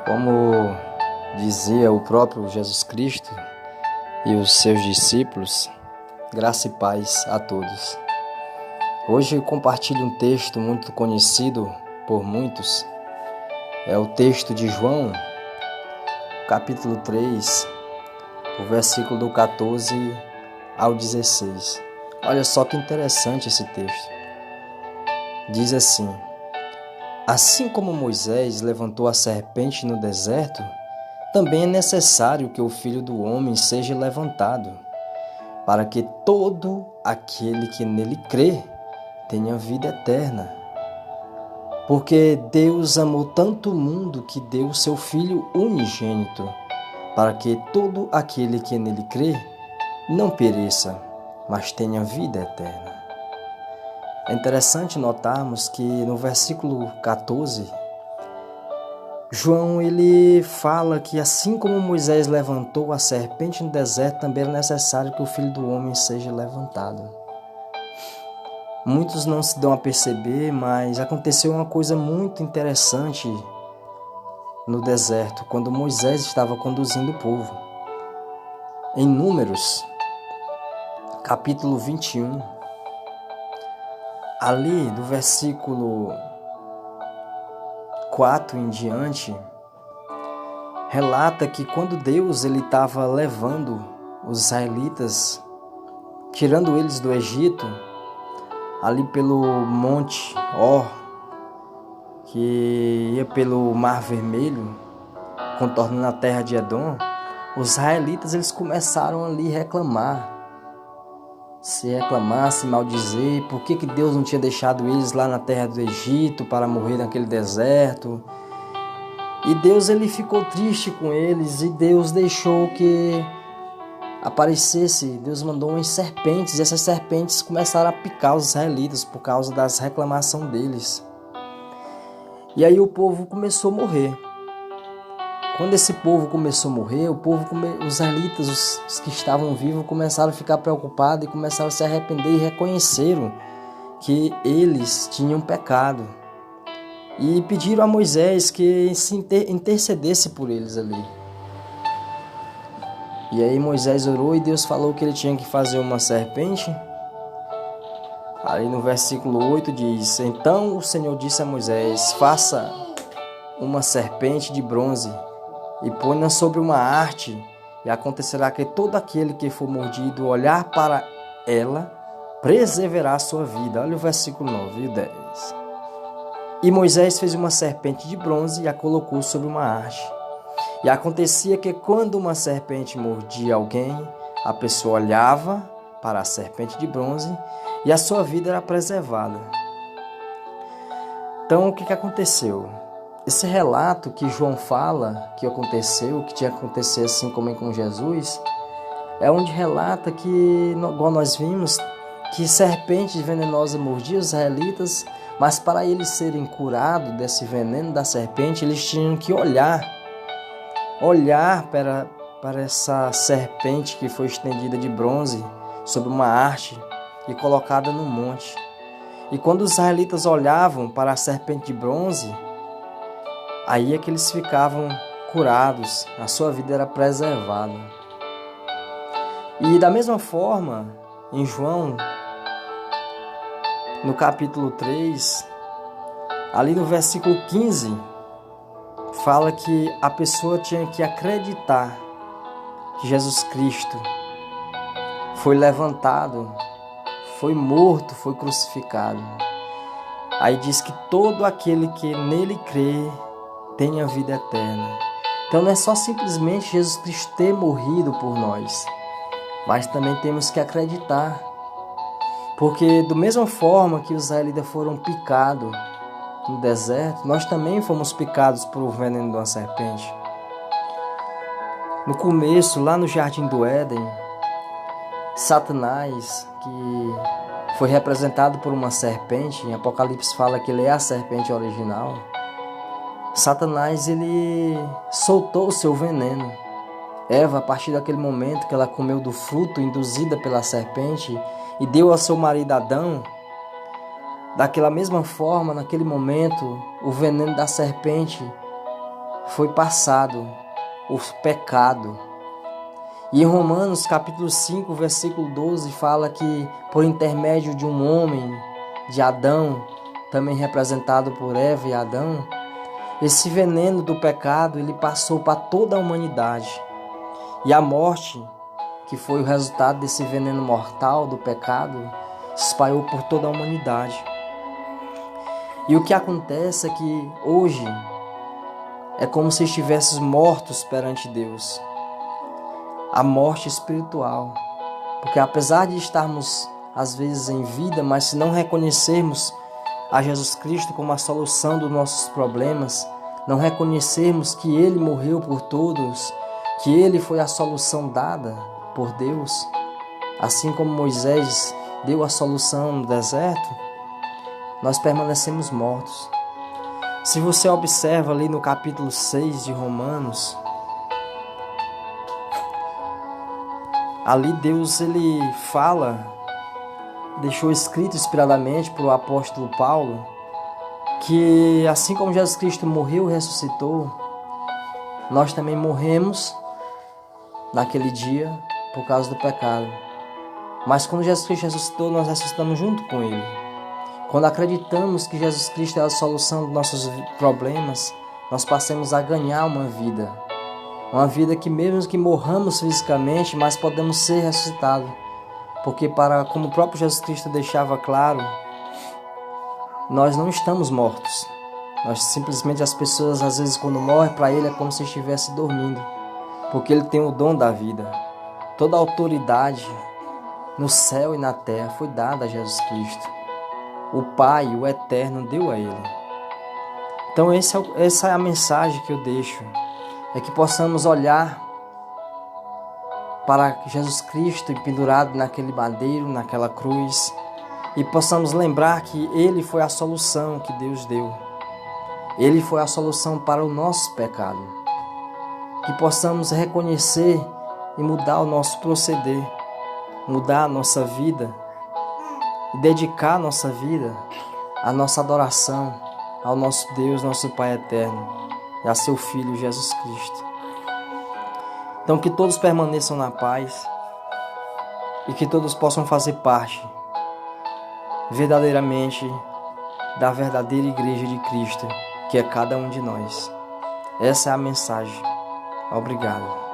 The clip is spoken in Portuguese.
Como dizia o próprio Jesus Cristo e os seus discípulos, graça e paz a todos. Hoje eu compartilho um texto muito conhecido por muitos. É o texto de João, capítulo 3, o versículo do 14 ao 16. Olha só que interessante esse texto. Diz assim: assim como Moisés levantou a serpente no deserto, também é necessário que o Filho do Homem seja levantado, para que todo aquele que nele crê tenha vida eterna. Porque Deus amou tanto o mundo que deu seu Filho unigênito, para que todo aquele que nele crê não pereça, mas tenha vida eterna. É interessante notarmos que no versículo 14, João ele fala que assim como Moisés levantou a serpente no deserto, também é necessário que o Filho do Homem seja levantado. Muitos não se dão a perceber, mas aconteceu uma coisa muito interessante no deserto, quando Moisés estava conduzindo o povo. Em Números, capítulo 21, ali do versículo 4 em diante, relata que quando Deus ele estava levando os israelitas, tirando eles do Egito, ali pelo Monte Or, que ia pelo Mar Vermelho, contornando a terra de Edom, os israelitas eles começaram ali a reclamar, se maldizer, por que Deus não tinha deixado eles lá na terra do Egito para morrer naquele deserto. E Deus ele ficou triste com eles e Deus deixou que aparecesse, Deus mandou umas serpentes e essas serpentes começaram a picar os israelitas por causa das reclamações deles. E aí o povo começou a morrer. Quando esse povo começou a morrer, os israelitas, os que estavam vivos, começaram a ficar preocupados e começaram a se arrepender e reconheceram que eles tinham pecado. E pediram a Moisés que se intercedesse por eles ali. E aí Moisés orou e Deus falou que ele tinha que fazer uma serpente. Ali no versículo 8 diz: então o Senhor disse a Moisés: faça uma serpente de bronze e ponha sobre uma haste, e acontecerá que todo aquele que for mordido olhar para ela, preservará a sua vida. Olha o versículo 9 e 10. E Moisés fez uma serpente de bronze e a colocou sobre uma haste. E acontecia que quando uma serpente mordia alguém, a pessoa olhava para a serpente de bronze e a sua vida era preservada. Então o que aconteceu? Esse relato que João fala que aconteceu, que tinha acontecido assim como com Jesus, é onde relata que, igual nós vimos, que serpentes venenosas mordiam os israelitas, mas para eles serem curados desse veneno da serpente, eles tinham que olhar para essa serpente que foi estendida de bronze sobre uma haste e colocada no monte. E quando os israelitas olhavam para a serpente de bronze, aí é que eles ficavam curados, a sua vida era preservada. E da mesma forma, em João, no capítulo 3, ali no versículo 15, fala que a pessoa tinha que acreditar que Jesus Cristo foi levantado, foi morto, foi crucificado. Aí diz que todo aquele que nele crê tenha vida eterna. Então não é só simplesmente Jesus Cristo ter morrido por nós, mas também temos que acreditar. Porque da mesma forma que os israelitas foram picados no deserto, nós também fomos picados por o veneno de uma serpente. No começo, lá no Jardim do Éden, Satanás, que foi representado por uma serpente, em Apocalipse fala que ele é a serpente original, Satanás ele soltou o seu veneno. Eva, a partir daquele momento que ela comeu do fruto induzida pela serpente e deu ao seu marido Adão, daquela mesma forma, naquele momento, o veneno da serpente foi passado o pecado. E em Romanos capítulo 5, versículo 12, fala que por intermédio de um homem, de Adão, também representado por Eva e Adão, esse veneno do pecado ele passou para toda a humanidade. E a morte, que foi o resultado desse veneno mortal do pecado, se espalhou por toda a humanidade. E o que acontece é que hoje é como se estivéssemos mortos perante Deus. A morte espiritual. Porque apesar de estarmos às vezes em vida, mas se não reconhecermos a Jesus Cristo como a solução dos nossos problemas, não reconhecermos que Ele morreu por todos, que Ele foi a solução dada por Deus, assim como Moisés deu a solução no deserto, nós permanecemos mortos. Se você observa ali no capítulo 6 de Romanos, ali Deus ele fala, deixou escrito inspiradamente para o apóstolo Paulo, que assim como Jesus Cristo morreu e ressuscitou, nós também morremos naquele dia por causa do pecado. Mas quando Jesus Cristo ressuscitou, nós ressuscitamos junto com Ele. Quando acreditamos que Jesus Cristo é a solução dos nossos problemas, nós passamos a ganhar uma vida. Uma vida que mesmo que morramos fisicamente, mas podemos ser ressuscitados. Porque como o próprio Jesus Cristo deixava claro, nós não estamos mortos. Nós simplesmente, as pessoas às vezes quando morrem, para Ele é como se estivesse dormindo. Porque Ele tem o dom da vida. Toda a autoridade no céu e na terra foi dada a Jesus Cristo. O Pai, o Eterno, deu a Ele. Então essa é a mensagem que eu deixo. É que possamos olhar para Jesus Cristo pendurado naquele madeiro, naquela cruz, e possamos lembrar que Ele foi a solução que Deus deu. Ele foi a solução para o nosso pecado. Que possamos reconhecer e mudar o nosso proceder, mudar a nossa vida e dedicar a nossa vida à nossa adoração ao nosso Deus, nosso Pai eterno e a seu Filho Jesus Cristo. Então que todos permaneçam na paz e que todos possam fazer parte verdadeiramente da verdadeira Igreja de Cristo, que é cada um de nós. Essa é a mensagem. Obrigado.